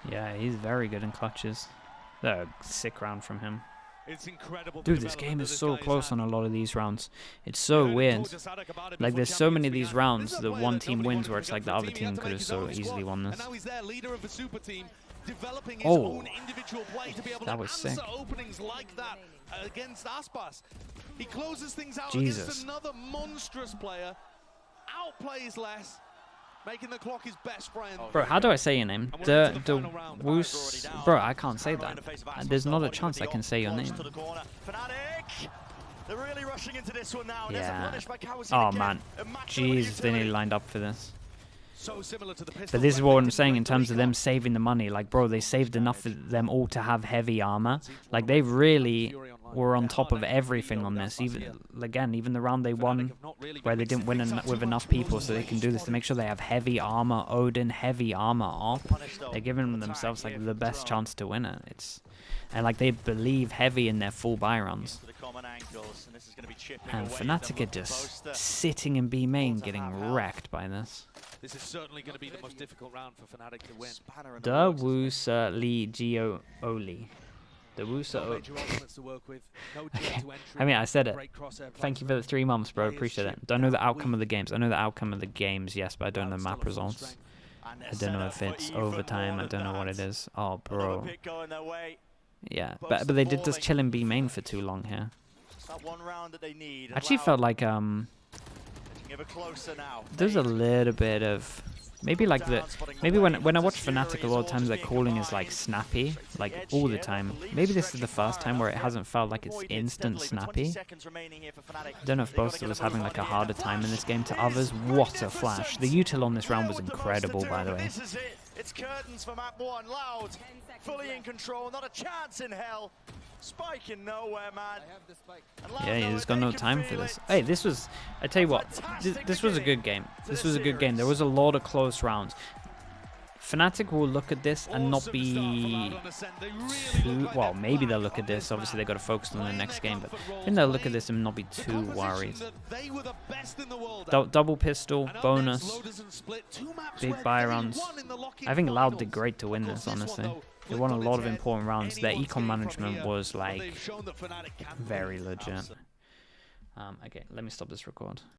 Yeah, he's very good in clutches. A sick round from him. It's incredible. Dude, this game is so close on a lot of these rounds. It's so weird. Like, there's so many of these rounds that one team wins where it's like the other team could have so easily won this. Oh, that was sick. He closes things out Jesus. against another monstrous player. Outplays less. Making the clock his best friend. Bro, how do I say your name? The Woos. Bro, I can't say that. There's not a chance I can say your name. Yeah. Oh man. Jesus, they nearly lined up for this. But this is what I'm saying in terms of them saving the money. Like, bro, they saved enough for them all to have heavy armor. Like, they really were on top of everything on this. Even the round they won, where they didn't win with enough people, so they can do this to make sure they have heavy armor. Odin, heavy armor off. They're giving themselves like the best chance to win it. And like they believe heavy in their full buy runs. And Fnatic are just sitting in B main, getting wrecked by this. This is certainly going to be the most difficult round for Fnatic to win. The Wusa Li Geo Oli. The Wusa Oli. Okay. I mean, I said it. Thank you for the 3 months, bro. Appreciate it. Don't know the outcome of the games. I know the outcome of the games, yes, but I don't know map results. I don't know if it's overtime. I don't know what it is. Oh, bro. Yeah, but they did just chill in B main for too long here. Actually felt like there's a little bit of maybe like when I watch Fnatic a lot of times their calling is like snappy, like all the time. Maybe this is the first time where it hasn't felt like it's instant snappy. I don't know if Boaster was having like a harder time in this game to others. What a flash. The util on this round was incredible, by the way. It's curtains for map 1, Loud, fully in control, not a chance in hell. Spike in nowhere, man. Yeah, he's got no time for this. Hey, this was, I tell you what, this was a good game. This was a good game. There was a lot of close rounds. Fnatic will look at this and not be too, well, maybe they'll look at this. Obviously, they've got to focus on the next game, but I think they'll look at this and not be too worried. Double pistol, bonus, big buy rounds. I think Loud did great to win this, honestly. They won a lot of important rounds. Their econ management was, like, very legit. Okay, let me stop this record.